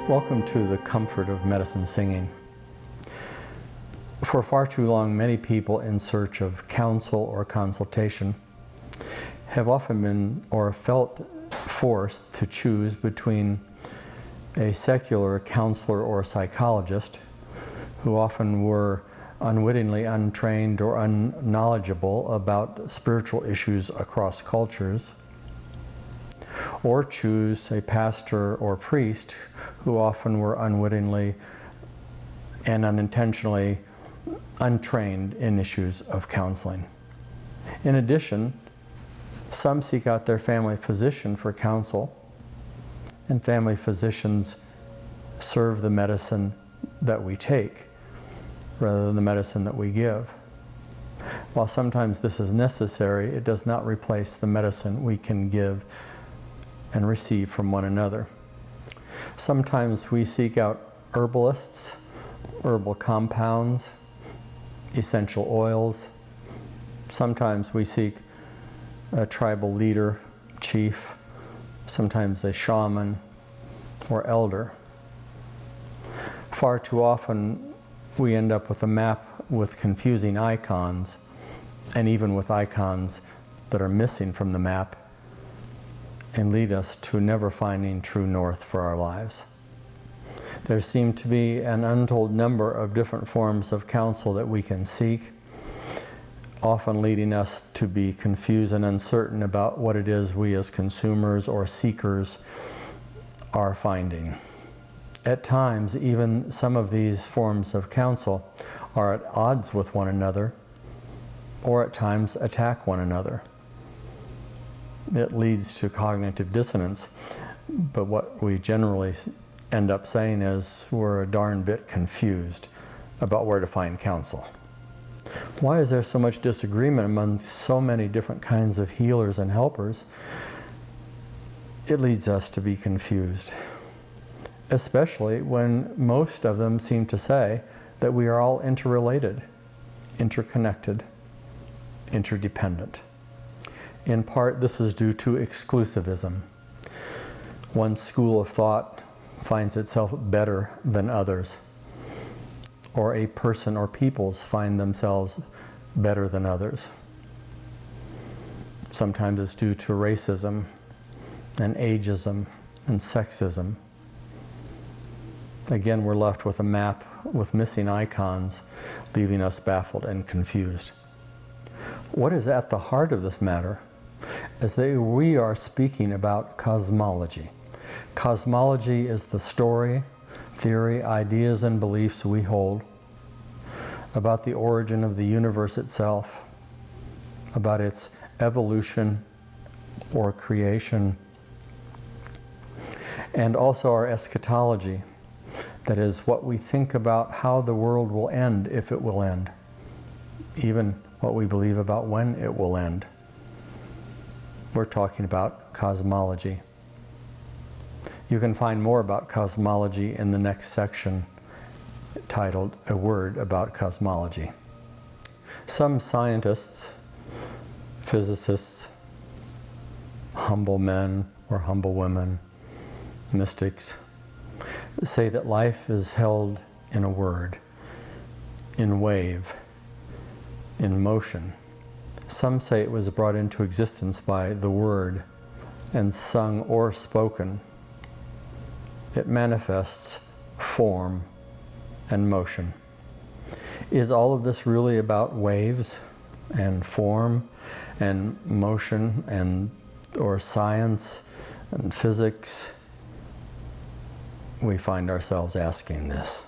Welcome to the comfort of medicine singing. For far too long, many people in search of counsel or consultation have often been or felt forced to choose between a secular counselor or psychologist, who often were unwittingly untrained or unknowledgeable about spiritual issues across cultures, or choose a pastor or priest who often were unwittingly and unintentionally untrained in issues of counseling. In addition, some seek out their family physician for counsel, and family physicians serve the medicine that we take rather than the medicine that we give. While sometimes this is necessary, it does not replace the medicine we can give and receive from one another. Sometimes we seek out herbalists, herbal compounds, essential oils. Sometimes we seek a tribal leader, chief, sometimes a shaman or elder. Far too often we end up with a map with confusing icons, and even with icons that are missing from the map, and lead us to never finding true north for our lives. There seem to be an untold number of different forms of counsel that we can seek, often leading us to be confused and uncertain about what it is we as consumers or seekers are finding. At times, even some of these forms of counsel are at odds with one another, or at times attack one another. It leads to cognitive dissonance, but what we generally end up saying is we're a darn bit confused about where to find counsel. Why is there so much disagreement among so many different kinds of healers and helpers? It leads us to be confused, especially when most of them seem to say that we are all interrelated, interconnected, interdependent. In part, this is due to exclusivism. One school of thought finds itself better than others, or a person or peoples find themselves better than others. Sometimes it's due to racism and ageism and sexism. Again, we're left with a map with missing icons, leaving us baffled and confused. What is at the heart of this matter is that we are speaking about cosmology. Cosmology is the story, theory, ideas, and beliefs we hold about the origin of the universe itself, about its evolution or creation, and also our eschatology, that is, what we think about how the world will end, if it will end, even what we believe about when it will end. We're talking about cosmology. You can find more about cosmology in the next section titled A Word About Cosmology. Some scientists, physicists, humble men or humble women, mystics, say that life is held in a word, in wave, in motion. Some say it was brought into existence by the word and sung or spoken. It manifests form and motion. Is all of this really about waves and form and motion and or science and physics? We find ourselves asking this.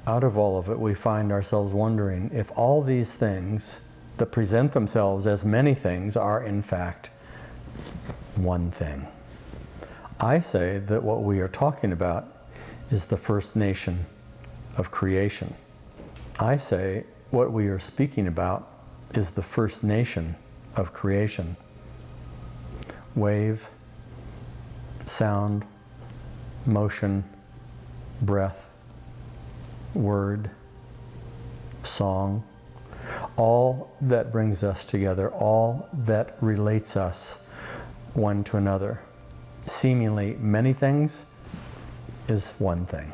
Out of all of it, we find ourselves wondering if all these things that present themselves as many things are in fact one thing. I say that what we are talking about is the first nation of creation. I say what we are speaking about is the first nation of creation. Wave, sound, motion, breath, word, song, all that brings us together, all that relates us one to another. Seemingly many things, is one thing.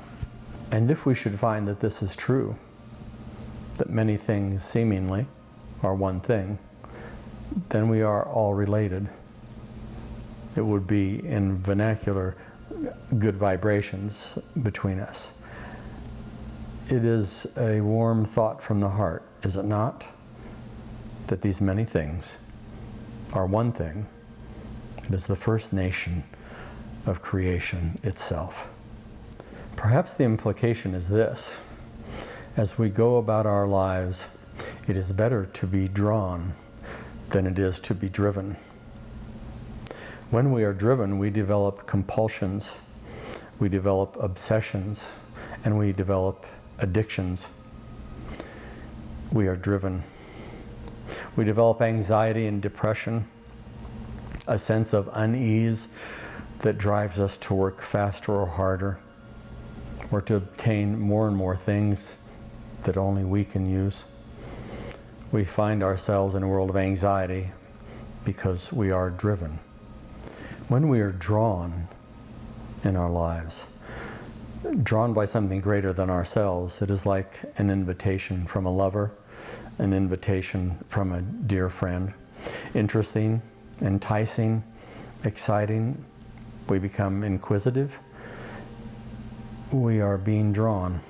And if we should find that this is true, that many things seemingly are one thing, then we are all related. It would be, in vernacular, good vibrations between us. It is a warm thought from the heart, is it not? That these many things are one thing. It is the first nation of creation itself. Perhaps the implication is this: as we go about our lives, it is better to be drawn than it is to be driven. When we are driven, we develop compulsions, we develop obsessions, and we develop addictions. We are driven. We develop anxiety and depression, a sense of unease that drives us to work faster or harder, or to obtain more and more things that only we can use. We find ourselves in a world of anxiety because we are driven. When we are drawn in our lives, drawn by something greater than ourselves, it is like an invitation from a lover, an invitation from a dear friend. Interesting, enticing, exciting. We become inquisitive. We are being drawn.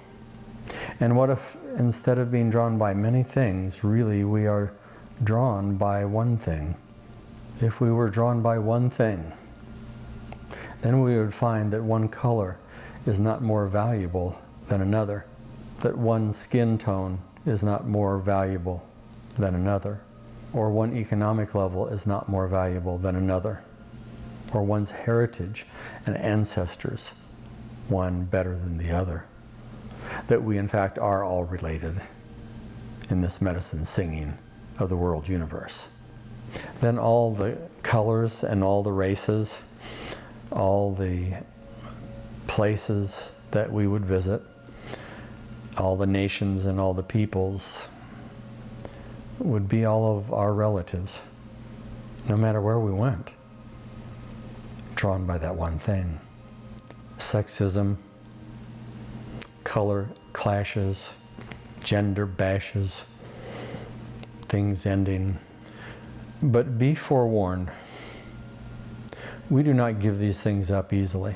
And what if, instead of being drawn by many things, really we are drawn by one thing? If we were drawn by one thing, then we would find that one color is not more valuable than another, that one skin tone is not more valuable than another, or one economic level is not more valuable than another, or one's heritage and ancestors one better than the other, that we in fact are all related in this medicine singing of the world universe. Then all the colors and all the races, all the places that we would visit, all the nations and all the peoples would be all of our relatives, no matter where we went, drawn by that one thing. Sexism, color clashes, gender bashes, things ending. But be forewarned, we do not give these things up easily.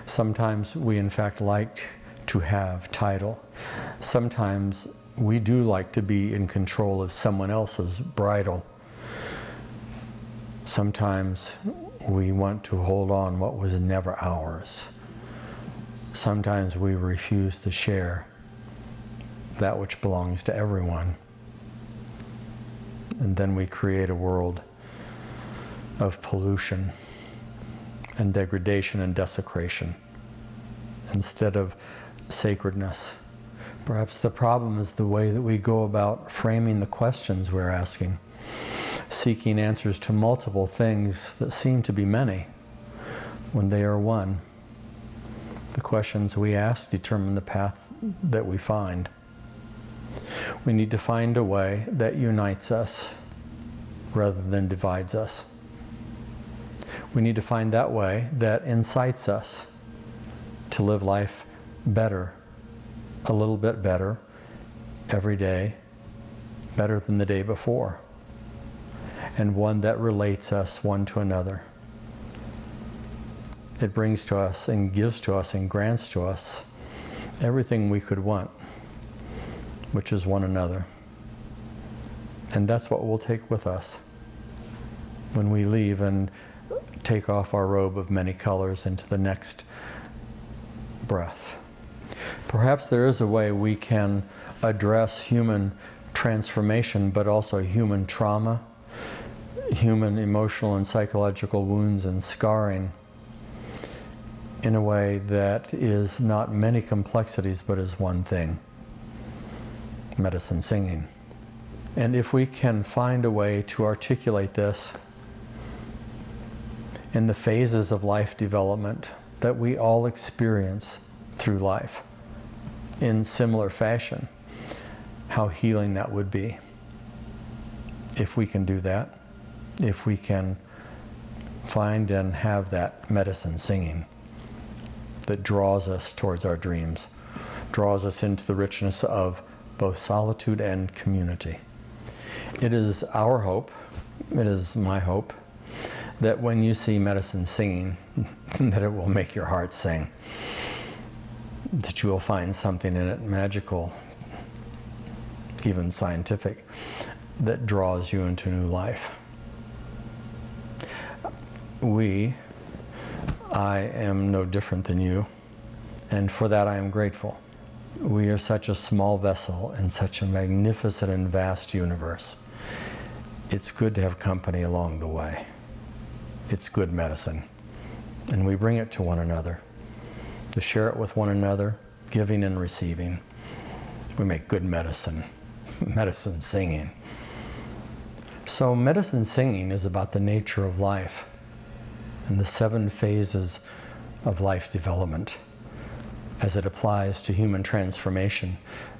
Sometimes we in fact like to have title. Sometimes we do like to be in control of someone else's bridle. Sometimes we want to hold on what was never ours. Sometimes we refuse to share that which belongs to everyone. And then we create a world of pollution and degradation and desecration instead of sacredness. Perhaps the problem is the way that we go about framing the questions we're asking, seeking answers to multiple things that seem to be many when they are one. The questions we ask determine the path that we find. We need to find a way that unites us rather than divides us. We need to find that way that incites us to live life better, a little bit better, every day, better than the day before, and one that relates us one to another. It brings to us and gives to us and grants to us everything we could want, which is one another. And that's what we'll take with us when we leave and take off our robe of many colors into the next breath. Perhaps there is a way we can address human transformation, but also human trauma, human emotional and psychological wounds and scarring in a way that is not many complexities, but is one thing: medicine singing. And if we can find a way to articulate this in the phases of life development that we all experience through life in similar fashion, how healing that would be. If we can do that, if we can find and have that medicine singing that draws us towards our dreams, draws us into the richness of both solitude and community. It is our hope, it is my hope, that when you see medicine singing, that it will make your heart sing, that you will find something in it magical, even scientific, that draws you into new life. I am no different than you, and for that I am grateful. We are such a small vessel in such a magnificent and vast universe. It's good to have company along the way. It's good medicine, and we bring it to one another, to share it with one another, giving and receiving. We make good medicine, medicine singing. So medicine singing is about the nature of life and the 7 phases of life development as it applies to human transformation,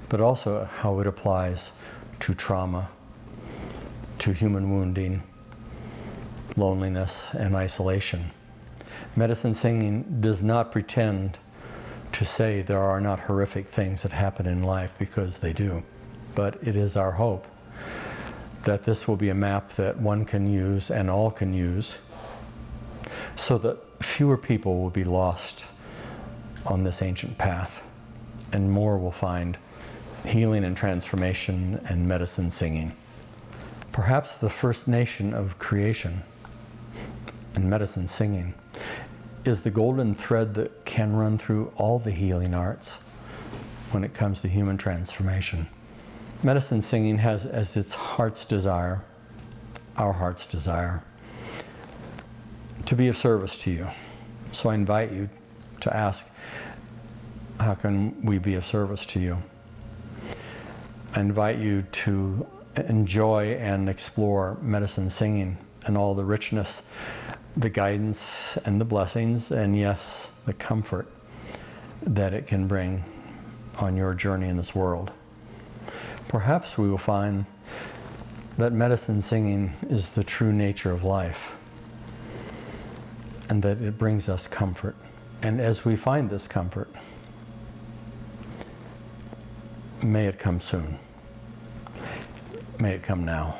but also how it applies to trauma, to human wounding, loneliness, and isolation. Medicine singing does not pretend to say there are not horrific things that happen in life, because they do. But it is our hope that this will be a map that one can use and all can use, so that fewer people will be lost on this ancient path, and more will find healing and transformation and medicine singing. Perhaps the first nation of creation and medicine singing is the golden thread that can run through all the healing arts when it comes to human transformation. Medicine singing has as its heart's desire, our heart's desire, to be of service to you. So I invite you to ask, how can we be of service to you? I invite you to enjoy and explore medicine singing and all the richness, the guidance and the blessings, and yes, the comfort that it can bring on your journey in this world. Perhaps we will find that medicine singing is the true nature of life, and that it brings us comfort. And as we find this comfort, may it come soon. May it come now.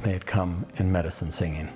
May it come in medicine singing.